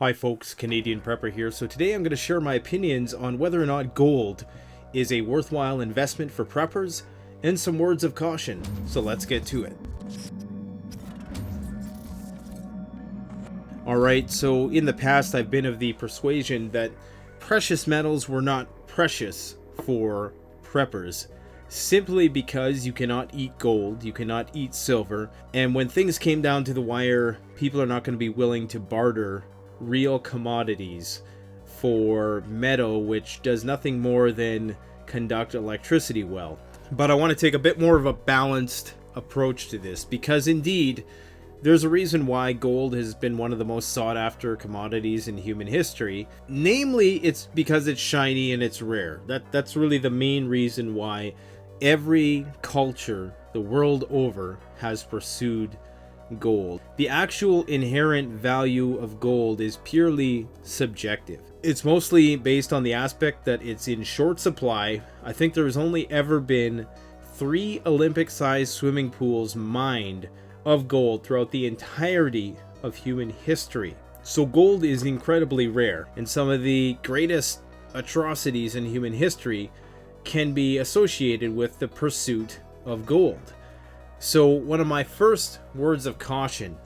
Hi folks, Canadian Prepper here. So today I'm going to share my opinions on whether or not gold is a worthwhile investment for preppers and some words of caution. So let's get to it. Alright, so in the past I've been of the persuasion that precious metals were not precious for preppers, simply because you cannot eat gold, you cannot eat silver, and when things came down to the wire, people are not going to be willing to barter real commodities for metal which does nothing more than conduct electricity well. But I want to take a bit more of a balanced approach to this, because indeed there's a reason why gold has been one of the most sought after commodities in human history. Namely, it's because it's shiny and it's rare. That's really the main reason why every culture the world over has pursued gold. The actual inherent value of gold is purely subjective. It's mostly based on the aspect that it's in short supply. I think there's only ever been 3 Olympic-sized swimming pools mined of gold throughout the entirety of human history. So gold is incredibly rare, and some of the greatest atrocities in human history can be associated with the pursuit of gold. So one of my first words of caution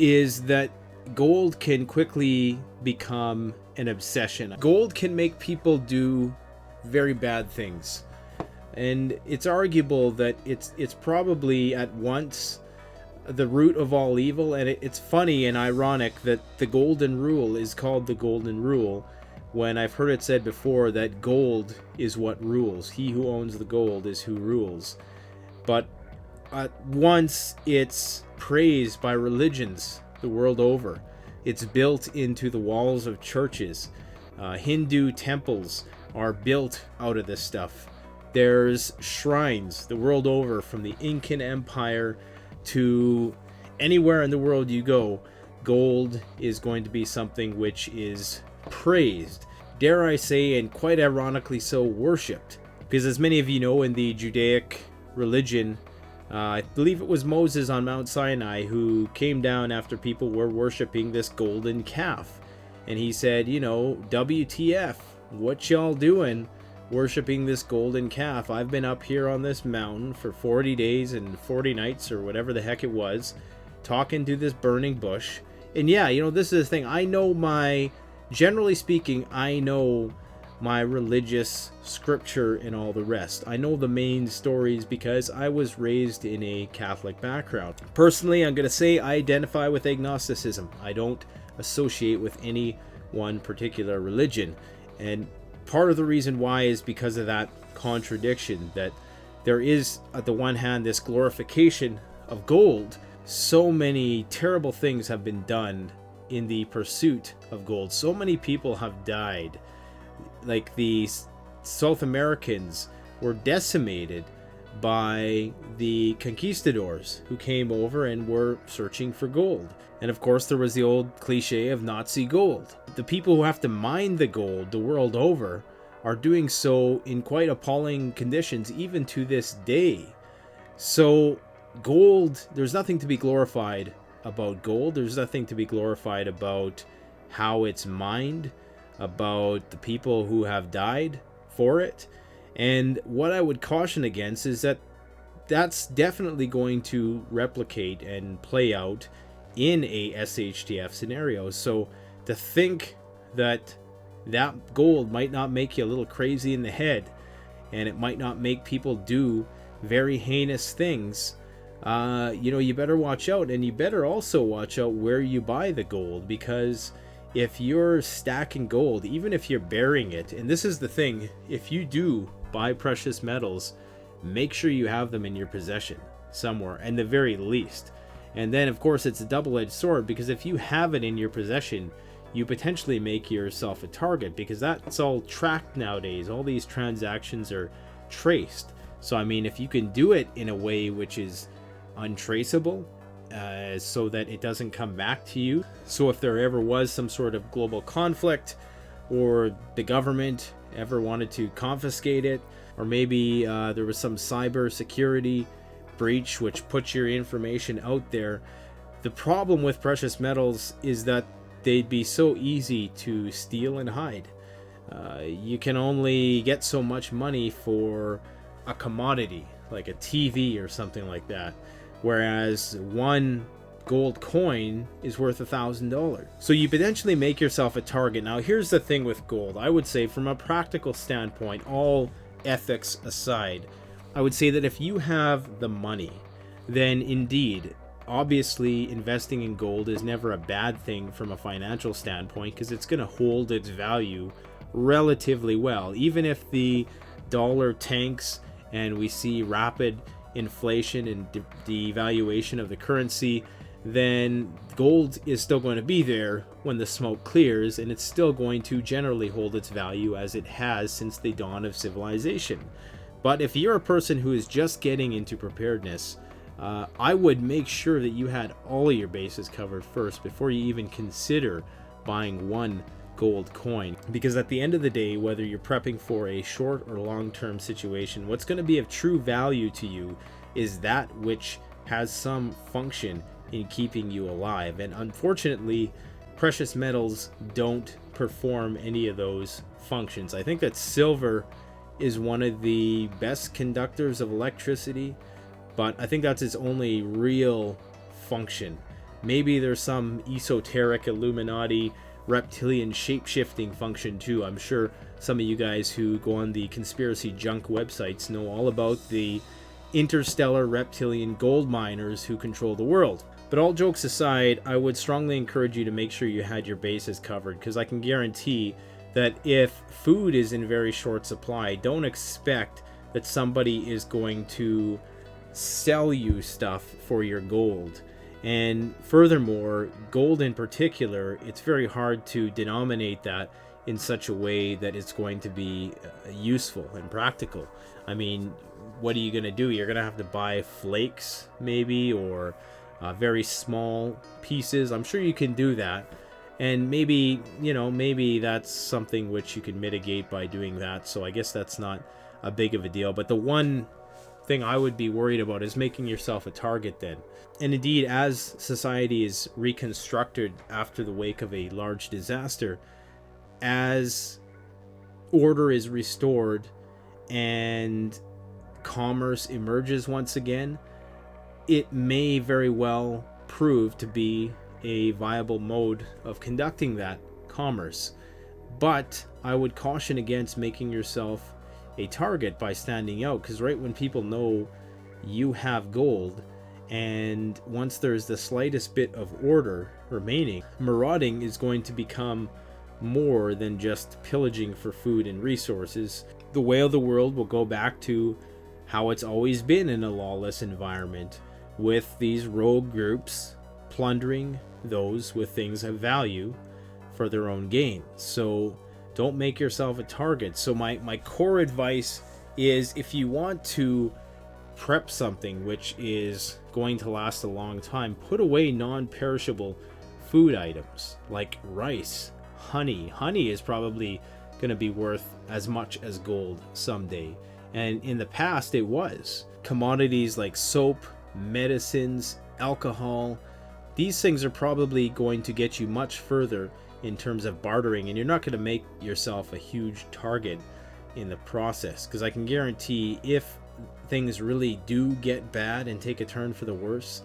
is that gold can quickly become an obsession. Gold can make people do very bad things. And it's arguable that it's probably at once the root of all evil, and it's funny and ironic that the golden rule is called the golden rule, when I've heard it said before that gold is what rules. He who owns the gold is who rules. But at once it's praised by religions the world over. It's built into the walls of churches. Hindu temples are built out of this stuff. There's shrines the world over, from the Incan Empire to anywhere in the world you go. Gold is going to be something which is praised, dare I say, and quite ironically so, worshipped. Because as many of you know, in the Judaic religion, I believe it was Moses on Mount Sinai who came down after people were worshipping this golden calf. And he said, you know, WTF, what y'all doing worshipping this golden calf? I've been up here on this mountain for 40 days and 40 nights or whatever the heck it was, talking to this burning bush. And yeah, you know, this is the thing. Generally speaking, I know my religious scripture and all the rest. I know the main stories because I was raised in a Catholic background. Personally, I'm going to say I identify with agnosticism. I don't associate with any one particular religion. And part of the reason why is because of that contradiction, that there is, at the one hand, this glorification of gold. So many terrible things have been done in the pursuit of gold. So many people have died. Like the South Americans were decimated by the conquistadors who came over and were searching for gold. And of course there was the old cliche of Nazi gold. The people who have to mine the gold the world over are doing so in quite appalling conditions even to this day. So gold, there's nothing to be glorified about gold. There's nothing to be glorified about how it's mined, about the people who have died for it. And what I would caution against is that that's definitely going to replicate and play out in a SHTF scenario. So to think that that gold might not make you a little crazy in the head, and it might not make people do very heinous things, you know, you better watch out. And you better also watch out where you buy the gold, because if you're stacking gold, even if you're burying it, and this is the thing, if you do buy precious metals, make sure you have them in your possession somewhere, at the very least. And then of course it's a double-edged sword, because if you have it in your possession, you potentially make yourself a target, because that's all tracked nowadays. All these transactions are traced. So I mean, if you can do it in a way which is untraceable, so that it doesn't come back to you. So if there ever was some sort of global conflict, or the government ever wanted to confiscate it, or maybe there was some cyber security breach which puts your information out there. The problem with precious metals is that they'd be so easy to steal and hide. You can only get so much money for a commodity like a TV or something like that, whereas one gold coin is worth $1,000. So you potentially make yourself a target. Now here's the thing with gold. I would say from a practical standpoint, all ethics aside, I would say that if you have the money, then indeed, obviously investing in gold is never a bad thing from a financial standpoint, because it's going to hold its value relatively well. Even if the dollar tanks and we see rapid inflation and devaluation of the currency, then gold is still going to be there when the smoke clears, and it's still going to generally hold its value as it has since the dawn of civilization. But if you're a person who is just getting into preparedness, I would make sure that you had all of your bases covered first before you even consider buying one gold coin. Because at the end of the day, whether you're prepping for a short or long-term situation, what's going to be of true value to you is that which has some function in keeping you alive. And unfortunately, precious metals don't perform any of those functions. I think that silver is one of the best conductors of electricity, but I think that's its only real function. Maybe there's some esoteric Illuminati reptilian shape-shifting function too. I'm sure some of you guys who go on the conspiracy junk websites know all about the interstellar reptilian gold miners who control the world. But all jokes aside, I would strongly encourage you to make sure you had your bases covered, because I can guarantee that if food is in very short supply, don't expect that somebody is going to sell you stuff for your gold. And furthermore, gold in particular, it's very hard to denominate that in such a way that it's going to be useful and practical. I mean, what are you going to do? You're going to have to buy flakes maybe, or very small pieces. I'm sure you can do that. And maybe, maybe that's something which you can mitigate by doing that. So I guess that's not a big of a deal. But the one thing I would be worried about is making yourself a target then. And indeed, as society is reconstructed after the wake of a large disaster, as order is restored and commerce emerges once again, it may very well prove to be a viable mode of conducting that commerce. But I would caution against making yourself a target by standing out, because right when people know you have gold, and once there's the slightest bit of order remaining, marauding is going to become more than just pillaging for food and resources. The way of the world will go back to how it's always been in a lawless environment, with these rogue groups plundering those with things of value for their own gain. So don't make yourself a target. So my core advice is, if you want to prep something which is going to last a long time, put away non-perishable food items like rice, honey. Honey is probably going to be worth as much as gold someday, and in the past it was. Commodities like soap, medicines, alcohol, these things are probably going to get you much further in terms of bartering, and you're not going to make yourself a huge target in the process, because I can guarantee if things really do get bad and take a turn for the worse,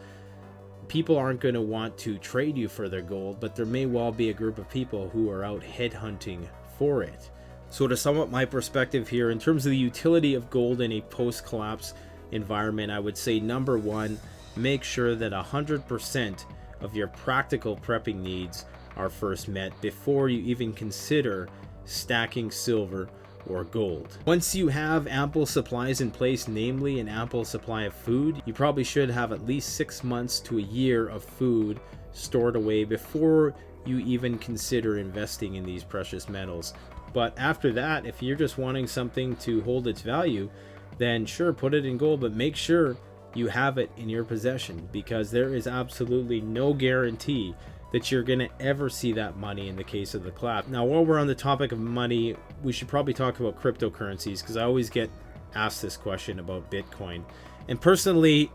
people aren't going to want to trade you for their gold, but there may well be a group of people who are out headhunting for it. So to sum up my perspective here, in terms of the utility of gold in a post-collapse environment, I would say number one, make sure that 100% of your practical prepping needs are first met before you even consider stacking silver or gold. Once you have ample supplies in place, namely an ample supply of food, you probably should have at least 6 months to a year of food stored away before you even consider investing in these precious metals. But after that, if you're just wanting something to hold its value, then sure, put it in gold, but make sure you have it in your possession, because there is absolutely no guarantee that you're going to ever see that money in the case of the collapse. Now, while we're on the topic of money, we should probably talk about cryptocurrencies, because I always get asked this question about Bitcoin. And personally,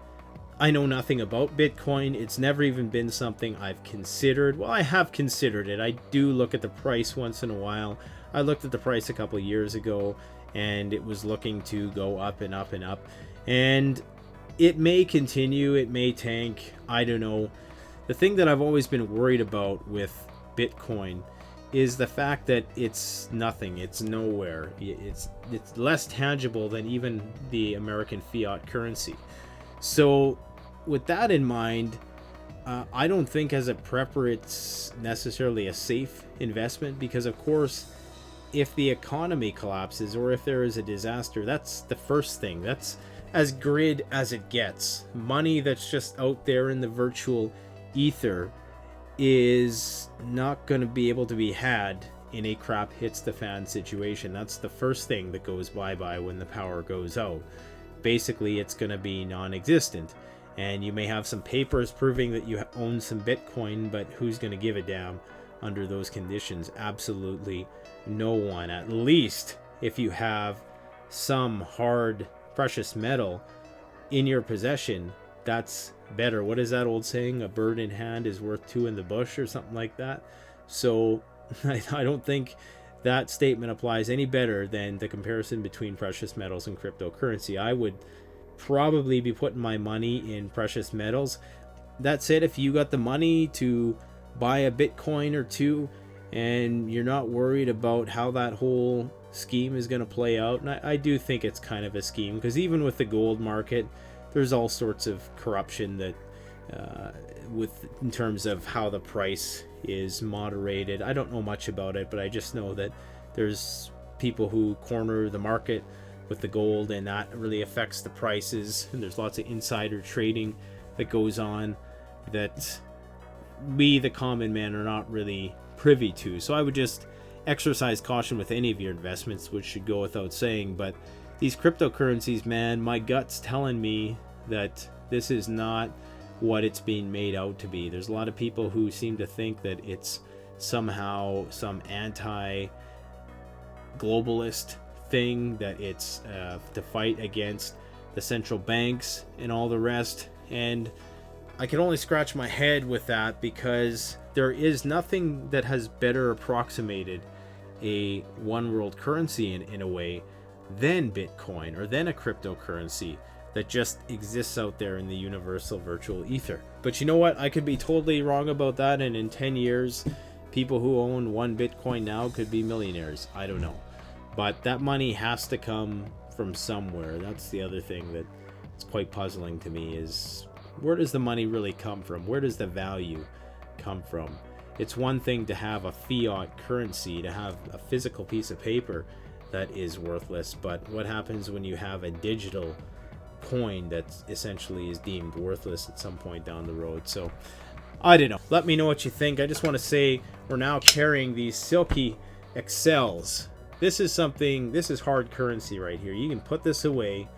I know nothing about Bitcoin. It's never even been something I've considered. Well, I have considered it. I do look at the price once in a while. I looked at the price a couple of years ago, and it was looking to go up and up and up. And it may continue, it may tank, I don't know. The thing that I've always been worried about with Bitcoin is the fact that it's nothing, it's nowhere. It's less tangible than even the American fiat currency. So with that in mind, I don't think as a prepper it's necessarily a safe investment, because of course if the economy collapses or if there is a disaster, that's the first thing. That's as grid as it gets. Money that's just out there in the virtual ether is not going to be able to be had in a crap hits the fan situation. That's the first thing that goes bye-bye when the power goes out. Basically, it's going to be non-existent. And you may have some papers proving that you own some Bitcoin, but who's going to give a damn under those conditions? Absolutely no one. At least if you have some hard precious metal in your possession, that's better. What is that old saying? A bird in hand is worth two in the bush, or something like that. So I don't think that statement applies any better than the comparison between precious metals and cryptocurrency. I would probably be putting my money in precious metals. That said, if you got the money to buy a Bitcoin or two and you're not worried about how that whole scheme is going to play out, and I do think it's kind of a scheme, because even with the gold market, there's all sorts of corruption that in terms of how the price is moderated. I don't know much about it, but I just know that there's people who corner the market with the gold, and that really affects the prices, and there's lots of insider trading that goes on that we, the common man, are not really privy to. So I would just exercise caution with any of your investments, which should go without saying. But these cryptocurrencies, man, my gut's telling me that this is not what it's being made out to be. There's a lot of people who seem to think that it's somehow some anti-globalist thing, that it's to fight against the central banks and all the rest. And I can only scratch my head with that, because there is nothing that has better approximated a one world currency in a way than Bitcoin, or than a cryptocurrency that just exists out there in the universal virtual ether. But you know what? I could be totally wrong about that, and in 10 years, people who own one Bitcoin now could be millionaires. I don't know. But that money has to come from somewhere. That's the other thing that's quite puzzling to me, is where does the money really come from? Where does the value come from? It's one thing to have a fiat currency, to have a physical piece of paper that is worthless, but what happens when you have a digital coin that essentially is deemed worthless at some point down the road? So I don't know. Let me know what you think. I just want to say we're now carrying these silky Excels. This is hard currency right here. You can put this away,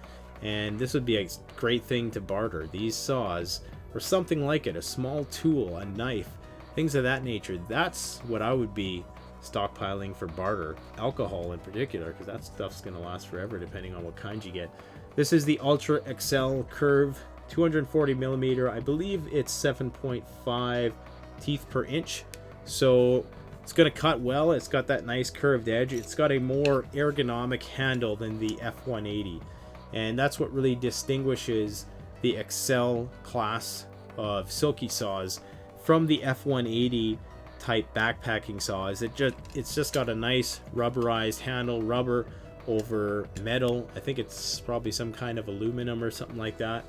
and this would be a great thing to barter. These saws, or something like it, a small tool, a knife, things of that nature. That's what I would be stockpiling for barter. Alcohol in particular, because that stuff's going to last forever depending on what kind you get. This is the Ultra XL Curve, 240 millimeter. I believe it's 7.5 teeth per inch. So it's going to cut well. It's got that nice curved edge. It's got a more ergonomic handle than the F180. And that's what really distinguishes the XL class of silky saws from the F180 type backpacking saws. It's just got a nice rubberized handle, rubber over metal. I think it's probably some kind of aluminum or something like that,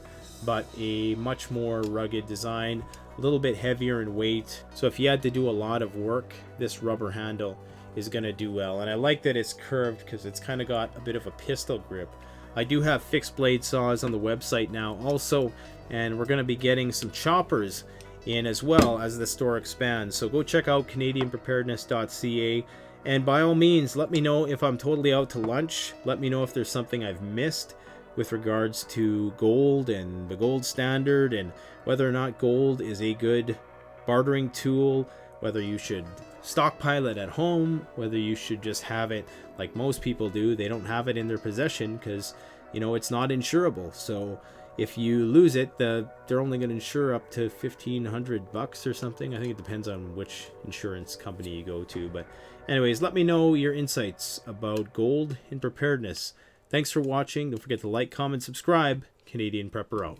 but a much more rugged design, a little bit heavier in weight. So if you had to do a lot of work, this rubber handle is going to do well. And I like that it's curved, because it's kind of got a bit of a pistol grip. I do have fixed blade saws on the website now also, and we're going to be getting some choppers in as well as the store expands. So go check out canadianpreparedness.ca, and by all means, let me know if I'm totally out to lunch. Let me know if there's something I've missed with regards to gold and the gold standard, and whether or not gold is a good bartering tool, whether you should stockpile it at home, whether you should just have it like most people do. They don't have it in their possession because, you know, it's not insurable. So If you lose it, they're only going to insure up to $1,500 or something. I think it depends on which insurance company you go to. But anyways, let me know your insights about gold and preparedness. Thanks for watching. Don't forget to like, comment, subscribe. Canadian Prepper out.